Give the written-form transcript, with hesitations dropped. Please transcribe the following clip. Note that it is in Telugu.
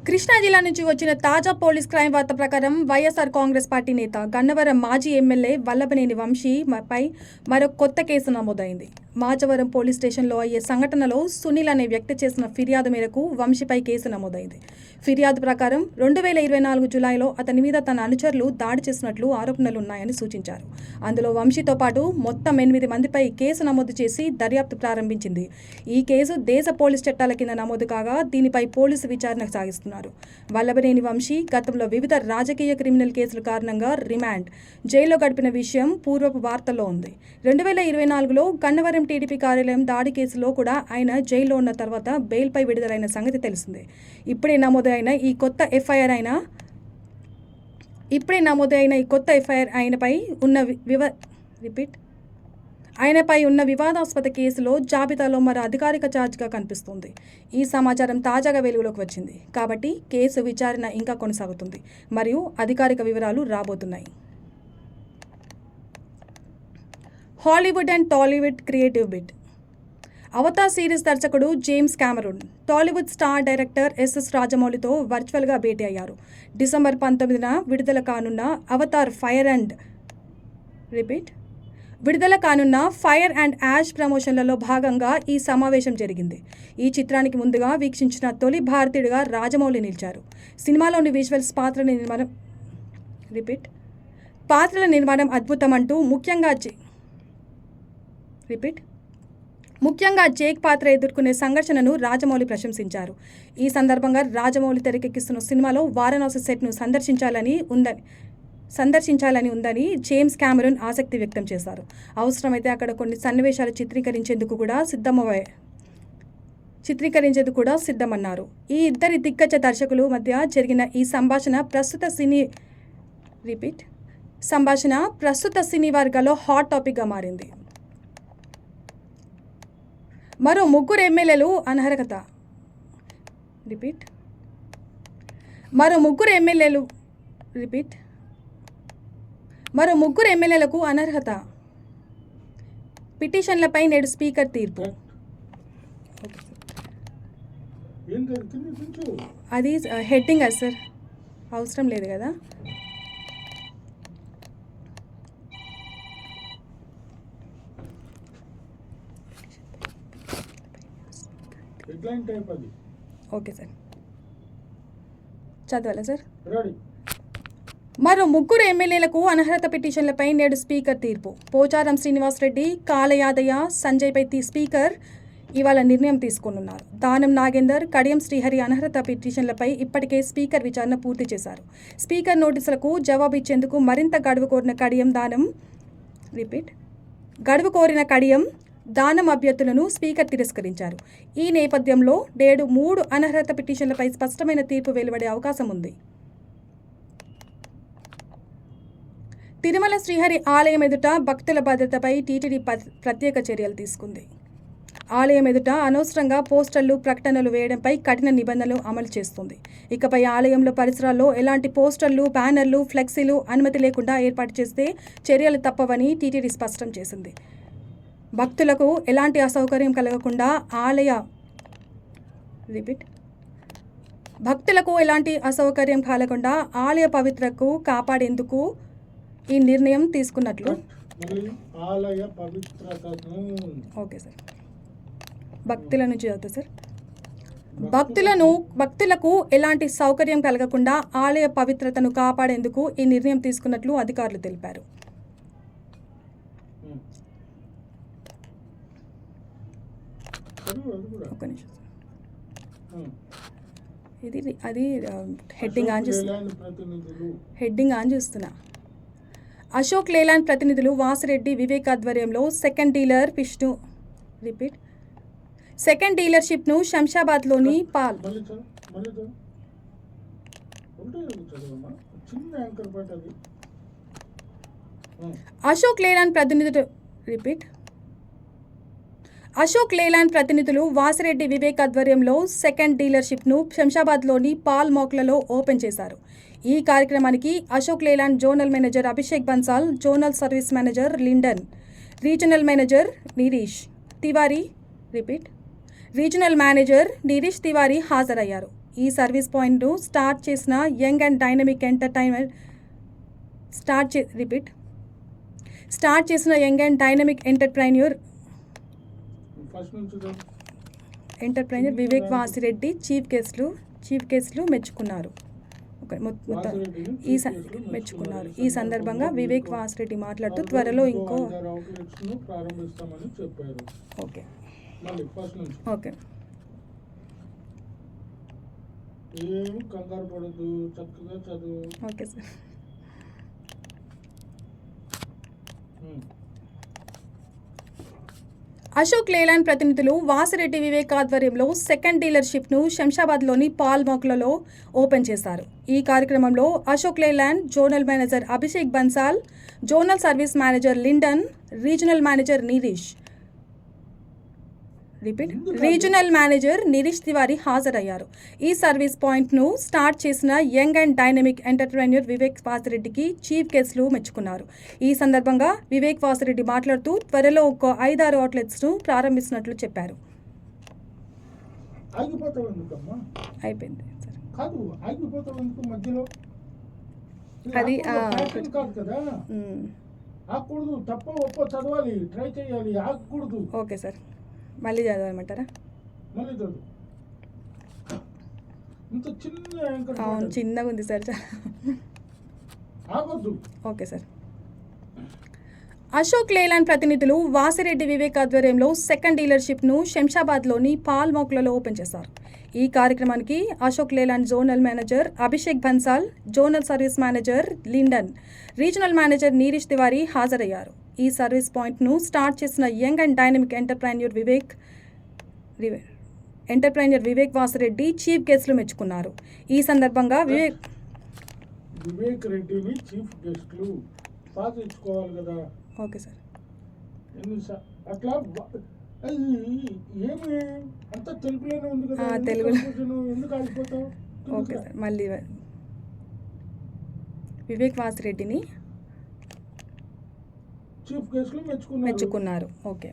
కృష్ణా జిల్లా నుంచి వచ్చిన తాజా పోలీస్ క్రైమ్ వార్త ప్రకారం వైఎస్ఆర్ కాంగ్రెస్ పార్టీ నేత గన్నవరం మాజీ ఎమ్మెల్యే వల్లభనేని వంశీ పై మరో కొత్త కేసు నమోదైంది. మాచవరం పోలీస్ స్టేషన్లో అయ్యే సంఘటనలో సునీల్ అనే వ్యక్తి చేసిన ఫిర్యాదు మేరకు వంశీపై కేసు నమోదైంది. ఫిర్యాదు ప్రకారం 2024 జులైలో అతని మీద తన అనుచరులు దాడి చేసినట్లు ఆరోపణలున్నాయని సూచించారు. అందులో వంశీతో పాటు మొత్తం 8 మందిపై కేసు నమోదు చేసి దర్యాప్తు ప్రారంభించింది. ఈ కేసు దేశ పోలీస్ చట్టాల కింద నమోదు కాగా దీనిపై పోలీసు విచారణ సాగిస్తున్నారు. వల్లభనేని వంశీ గతంలో వివిధ రాజకీయ క్రిమినల్ కేసుల కారణంగా రిమాండ్, జైల్లో గడిపిన విషయం పూర్వపు వార్తల్లో ఉంది. 2024లో గన్నవరం టీడీపీ కార్యాలయం దాడి కేసులో కూడా ఆయన జైల్లో ఉన్న తర్వాత బెయిల్పై విడుదలైన సంగతి తెలిసిందే. ఇప్పుడే నమోదైన ఈ కొత్త ఎఫ్ఐఆర్ ఆయనపై ఉన్న వివాదాస్పద కేసులో జాబితాలో మరో అధికారిక ఛార్జ్గా కనిపిస్తుంది. ఈ సమాచారం తాజాగా వెలుగులోకి వచ్చింది కాబట్టి కేసు విచారణ ఇంకా కొనసాగుతుంది మరియు అధికారిక వివరాలు రాబోతున్నాయి. Hollywood and Tollywood creative bid. Avatar series దర్శకుడు James Cameron Tollywood star director SS రాజమౌళితో వర్చువల్గా భేటీ అయ్యారు. డిసెంబర్ 19న విడుదల కానున్న ఫైర్ అండ్ యాష్ ప్రమోషన్లలో భాగంగా ఈ సమావేశం జరిగింది. ఈ చిత్రానికి ముందుగా వీక్షించిన తొలి భారతీయుడిగా రాజమౌళి నిలిచారు. సినిమాలోని విజువల్స్ పాత్రల నిర్మాణం అద్భుతమంటూ ముఖ్యంగా జేక్ పాత్ర ఎదుర్కొనే సంఘర్షణను రాజమౌళి ప్రశంసించారు. ఈ సందర్భంగా రాజమౌళి తెరకెక్కిస్తున్న సినిమాలో వారణాసి సెట్ను సందర్శించాలని ఉందని జేమ్స్ కెమెరూన్ ఆసక్తి వ్యక్తం చేశారు. అవసరమైతే అక్కడ కొన్ని సన్నివేశాలు చిత్రీకరించేందుకు కూడా సిద్ధమన్నారు. ఈ ఇద్దరి దిగ్గజ దర్శకుల మధ్య జరిగిన ఈ సంభాషణ ప్రస్తుత సినీ వర్గాల్లో హాట్ టాపిక్గా మారింది. మరో ముగ్గురు ఎమ్మెల్యేలకు అనర్హత పిటిషన్లపై నేడు స్పీకర్ తీర్పు. అది హెడ్డింగ్ సార్, అవసరం లేదు కదా. ఓకే సార్, చదవాలా సార్? మరో ముగ్గురు ఎమ్మెల్యేలకు అనర్హత పిటిషన్లపై నేడు స్పీకర్ తీర్పు. పోచారం శ్రీనివాసరెడ్డి, కాళ యాదయ్య, సంజయ్పై స్పీకర్ ఇవాళ నిర్ణయం తీసుకోనున్నారు. దానం నాగేందర్, కడియం శ్రీహరి అనర్హత పిటిషన్లపై ఇప్పటికే స్పీకర్ విచారణ పూర్తి చేశారు. స్పీకర్ నోటీసులకు జవాబు ఇచ్చేందుకు మరింత గడువు కోరిన కడియం దానం అభ్యర్థులను స్పీకర్ తిరస్కరించారు. ఈ నేపథ్యంలో నేడు 3 అనర్హత పిటిషన్లపై స్పష్టమైన తీర్పు వెలువడే అవకాశం ఉంది. తిరుమల శ్రీహరి ఆలయం ఎదుట భక్తుల భద్రతపై టీటీడీ ప్రత్యేక చర్యలు తీసుకుంది. ఆలయం ఎదుట అనవసరంగా పోస్టర్లు, ప్రకటనలు వేయడంపై కఠిన నిబంధనలు అమలు చేస్తుంది. ఇకపై ఆలయంలో పరిసరాల్లో ఎలాంటి పోస్టర్లు, బ్యానర్లు, ఫ్లెక్సీలు అనుమతి లేకుండా ఏర్పాటు చేస్తే చర్యలు తప్పవని టీటీడీ స్పష్టం చేసింది. భక్తులకు ఎలాంటి అసౌకర్యం కలగకుండా ఆలయ పవిత్రకు కాపాడేందుకు ఈ నిర్ణయం తీసుకున్నట్లు ఓకే సార్. భక్తుల నుంచి చదువుతా సార్. భక్తులకు ఎలాంటి సౌకర్యం కలగకుండా ఆలయ పవిత్రతను కాపాడేందుకు ఈ నిర్ణయం తీసుకున్నట్లు అధికారులు తెలిపారు. హెడ్డింగ్ ఆన్ చూస్తున్నా. అశోక్ లేలాండ్ ప్రతినిధులు వాసిరెడ్డి వివేక్ ఆధ్వర్యంలో సెకండ్ డీలర్షిప్ను శంషాబాద్లోని అశోక్ లేలాండ్ ప్రతినిధులు వాసిరెడ్డి వివేక్ ఆధ్వర్యంలో సెకండ్ డీలర్షిప్ను శంషాబాద్లోని పాల్ మోక్లలో ఓపెన్ చేశారు. ఈ కార్యక్రమానికి Ashok Leyland zonal manager Abhishek Bansal, zonal service manager Lyndon, regional manager Nirish Tiwari హాజరయ్యారు. ఈ సర్వీస్ పాయింట్ను స్టార్ట్ చేసిన young and dynamic entertainment start చేసిన young and dynamic entrepreneur Vivek Vasireddy chief గెస్ట్లు మెచ్చుకున్నారు. మెచ్చుకున్నారు. ఈ సందర్భంగా వివేక్ వాసిరెడ్డి మాట్లాడుతూ త్వరలో ఇంకో ఓకే ఓకే కంగారు పడద్దు, చక్కగా చదువు. Okay sir. అశోక్ లేలాండ్ ప్రతినిధులు వాసిరెడ్డి వివేక్ ఆధ్వర్యంలో సెకండ్ డీలర్షిప్ను శంషాబాద్లోని పాల్మోక్లలో ఓపెన్ చేశారు. ఈ కార్యక్రమంలో Ashok Leyland zonal manager Abhishek Bansal, zonal service manager Lyndon, regional manager Nirish Tiwari హాజరయ్యారు. ఈ సర్వీస్ పాయింట్ను స్టార్ట్ చేసిన young and dynamic entrepreneur Vivek వాసిరెడ్డికి చీఫ్ గెస్ట్లు మెచ్చుకున్నారు. ఈ సందర్భంగా వివేక్ వాసిరెడ్డి మాట్లాడుతూ త్వరలో ఒక 5-6 అవుట్లెట్స్ను ప్రారంభిస్తున్నట్లు చెప్పారు. అయిపోయింది అది ఓకే సార్. మళ్ళీ చదవమంటారా? అవును, చిన్నగా ఉంది sir. Okay sir. Ashok Leyland ప్రతినిధులు వాసిరెడ్డి వివేక్ ఆధ్వర్యంలో సెకండ్ డీలర్షిప్ను శంషాబాద్లోని పాల్మోక్లలో ఓపెన్ చేశారు. ఈ కార్యక్రమానికి Ashok Leyland zonal manager Abhishek Bansal, zonal service manager Lyndon, regional manager Nirish Tiwari హాజరయ్యారు. ఈ సర్వీస్ పాయింట్ను స్టార్ట్ చేసిన young and dynamic entrepreneur Vivek Vasireddy chief గెస్ట్లు మెచ్చుకున్నారు. ఈ సందర్భంగా వివేక్ రెడ్డిని చీఫ్ గెస్ట్లు సాధించుకోవాలి కదా. Okay sir. అట్లా ఏమి అంత తెలుగులోనే ఉంది కదా, తెలుగులో ఎందుకు ఆగిపోతావు? Okay sir. మళ్ళీ వివేక్ వాసిరెడ్డిని చీఫ్ గెస్ట్లు మెచ్చుకున్నారు. ఓకే.